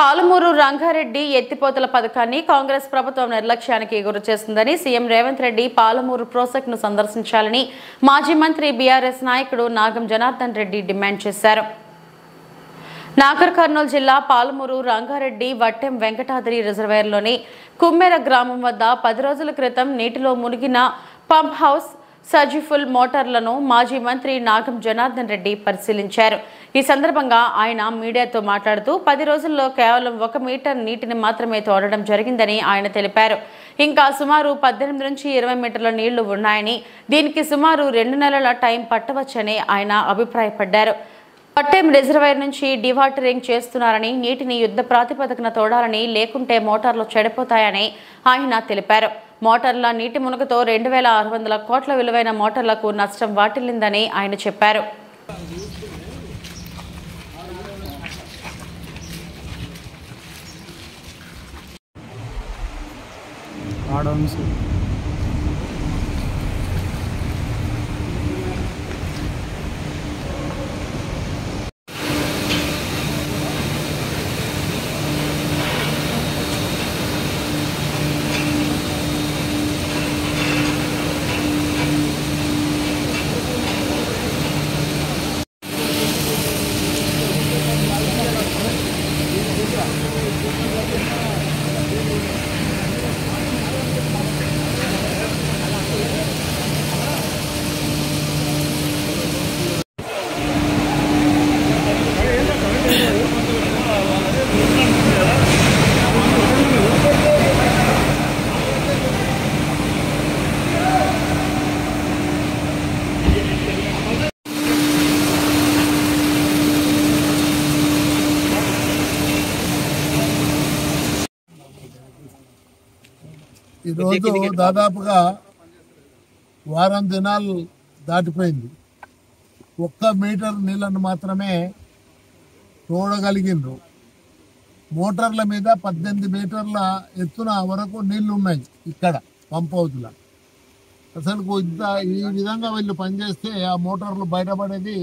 పాలమూరు రంగారెడ్డి ఎత్తిపోతల పథకాన్ని కాంగ్రెస్ ప్రభుత్వం నిర్లక్ష్యానికి గురిచేస్తుందని సీఎం రేవంత్ రెడ్డి పాలమూరు ప్రాజెక్టును సందర్శించాలని మాజీ మంత్రి బీఆర్ఎస్ నాయకుడు నాగం జనార్దన్ రెడ్డి డిమాండ్ చేశారు. నాగర్ కర్నూలు జిల్లా పాలమూరు రంగారెడ్డి వట్టెం వెంకటాద్రి రిజర్వాయర్లోని కుమ్మెర గ్రామం వద్ద 10 రోజుల క్రితం నీటిలో మునిగిన పంప్ హౌస్ సర్జిఫుల్ మోటార్లను మాజీ మంత్రి నాగం జనార్దన్ రెడ్డి పరిశీలించారు. ఈ సందర్భంగా ఆయన మీడియాతో మాట్లాడుతూ 10 రోజుల్లో కేవలం 1 మీటర్ నీటిని మాత్రమే తోడడం జరిగిందని ఆయన తెలిపారు. ఇంకా సుమారు 18 నుంచి 20 మీటర్ల నీళ్లు ఉన్నాయని, దీనికి సుమారు 2 నెలల టైం పట్టవచ్చని ఆయన అభిప్రాయపడ్డారు. పట్టెం రిజర్వాయర్ నుంచి డివాటరింగ్ చేస్తున్నారని, నీటిని యుద్ధ ప్రాతిపదికన తోడాలని, లేకుంటే మోటార్లు చెడిపోతాయని ఆయన తెలిపారు. మోటార్ల నీటి మునుగుతో 2600 కోట్ల విలువైన మోటార్లకు నష్టం వాటిల్లిందని ఆయన చెప్పారు. ఈరోజు దాదాపుగా వారం దినాలు దాటిపోయింది. 1 మీటర్ నీళ్లను మాత్రమే తోడగలిగిండ్రు. మోటార్ల మీద 18 మీటర్ల ఎత్తున వరకు నీళ్లు ఉన్నాయి ఇక్కడ పంప్ హౌస్లో. అసలు ఇంత ఈ విధంగా వీళ్ళు పనిచేస్తే ఆ మోటార్లు బయటపడేది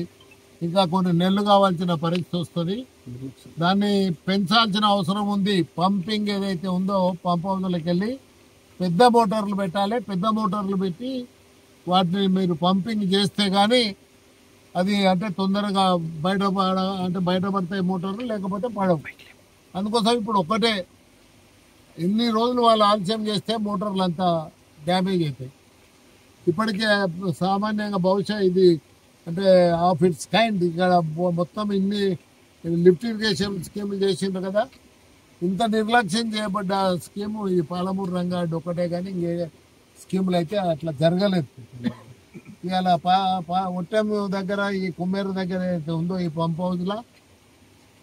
ఇంకా కొన్ని నెలలు కావాల్సిన పరిస్థితి వస్తుంది. దాన్ని పెంచాల్సిన అవసరం ఉంది. పంపింగ్ ఏదైతే ఉందో పంప్ హౌస్లోకి వెళ్ళి పెద్ద మోటార్లు పెట్టాలి. పెద్ద మోటార్లు పెట్టి వాటిని మీరు పంపింగ్ చేస్తే కానీ అది అంటే తొందరగా బయటపడతాయి మోటార్లు, లేకపోతే పడవు. అందుకోసం ఇప్పుడు ఒక్కటే ఎన్ని రోజులు వాళ్ళు ఆలస్యం చేస్తే మోటార్లు అంతా డ్యామేజ్ అవుతాయి. ఇప్పటికే సామాన్యంగా బహుశా ఇది అంటే ఆఫ్ ఇట్స్ కైండ్ ఇక్కడ మొత్తం ఇన్ని లిఫ్ట్ ఇరిగేషన్ స్కీములు చేసిండ్రు కదా. ఇంత నిర్లక్ష్యం చేయబడ్డ స్కీము ఈ పాలమూరు రంగారెడ్డి ఒకటే, కానీ ఇంకే స్కీములు అయితే అట్లా జరగలేదు. ఇవాళ ఒట్టెం దగ్గర ఈ కుమ్మేరు దగ్గర అయితే ఉందో ఈ పంప్ హౌస్లో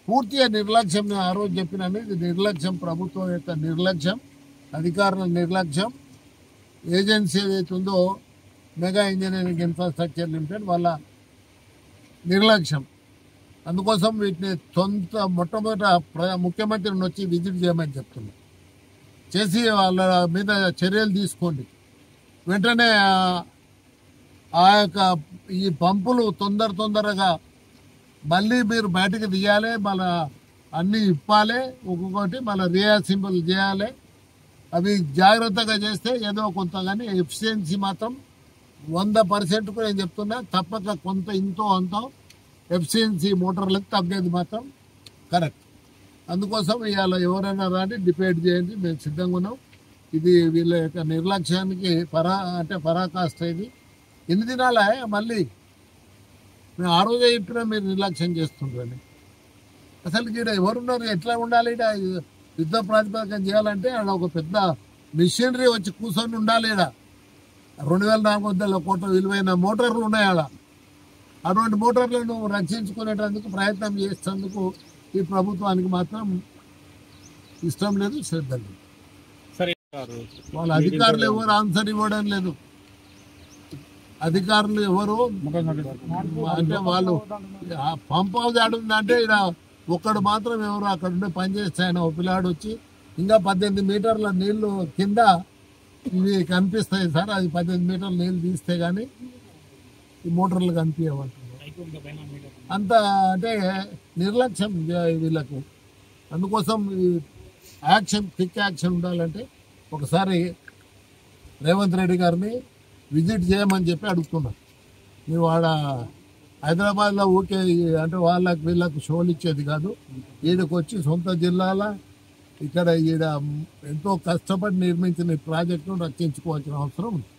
పూర్తిగా నిర్లక్ష్యం. నేను ఆ రోజు చెప్పినాను, ఇది నిర్లక్ష్యం, ప్రభుత్వం యొక్క నిర్లక్ష్యం, అధికారుల నిర్లక్ష్యం. ఏజెన్సీ ఏదైతే ఉందో మెగా ఇంజనీరింగ్ ఇన్ఫ్రాస్ట్రక్చర్ లిమిటెడ్ వాళ్ళ నిర్లక్ష్యం. అందుకోసం వీటిని మొట్టమొదట ముఖ్యమంత్రిని వచ్చి విజిట్ చేయమని చెప్తున్నారు. చేసి వాళ్ళ మీద చర్యలు తీసుకోండి. వెంటనే ఆ యొక్క ఈ పంపులు తొందరగా మళ్ళీ మీరు బయటకు తీయాలి, మళ్ళీ అన్నీ ఇప్పాలి, ఒక్కొక్కటి మళ్ళీ రీఅసెంబుల్ చేయాలి. అవి జాగ్రత్తగా చేస్తే ఏదో కొంత, కానీ ఎఫిషియన్సీ మాత్రం 100% నేను చెప్తున్నా, తప్పక కొంత ఇంతో అంతో ఎఫిషియన్సీ మోటార్లకు తగ్గేది మాత్రం కరెక్ట్. అందుకోసం ఇవాళ ఎవరైనా రాని డిబేట్ చేయండి, మేము సిద్ధంగా ఉన్నాం. ఇది వీళ్ళ యొక్క నిర్లక్ష్యానికి పరాకాష్ట. ఇది ఎన్ని దినాలా మళ్ళీ మేము ఆ రోజే చెప్పినా మీరు నిర్లక్ష్యం చేస్తుండ్రని. అసలు ఇక్కడ ఎవరున్నారు, ఎట్లా ఉండాలి? ఇక్కడ యుద్ధ ప్రాతిపదికన చేయాలంటే ఆడ ఒక పెద్ద మిషనరీ వచ్చి కూర్చొని ఉండాలి. ఇక్కడ 2400 కోట్ల విలువైన మోటార్లు ఉన్నాయి. ఆడ అటువంటి మోటార్లను రక్షించుకునేటందుకు ప్రయత్నం చేసేందుకు ఈ ప్రభుత్వానికి మాత్రం ఇష్టం లేదు, శ్రద్ధ లేదు. వాళ్ళ అధికారులు ఎవరు ఆన్సర్ ఇవ్వడం లేదు. అధికారులు ఎవరు అంటే వాళ్ళు పంప్ హౌస్ ఆడుందంటే ఇక్కడ ఒక్కడు మాత్రం ఎవరు అక్కడ ఉండి పనిచేస్తే ఆయన ఒక పిల్లాడు వచ్చి ఇంకా 18 మీటర్ల నీళ్లు కింద ఇవి కనిపిస్తాయి సార్, అది 18 మీటర్ల నీళ్ళు తీస్తే కానీ ఈ మోటార్లు కనిపించమంటున్నారు. అంత అంటే నిర్లక్ష్యం వీళ్ళకు. అందుకోసం ఈ యాక్షన్ క్విక్ యాక్షన్ ఉండాలంటే ఒకసారి రేవంత్ రెడ్డి గారిని విజిట్ చేయమని చెప్పి అడుగుతున్నారు. మీరు వాడ హైదరాబాద్లో ఊకే అంటే వీళ్ళకు షోలు ఇచ్చేది కాదు, ఈడకు వచ్చి సొంత జిల్లాల ఇక్కడ ఈడ ఎంతో కష్టపడి నిర్మించిన ఈ ప్రాజెక్టును రక్షించుకోవాల్సిన అవసరం ఉంది.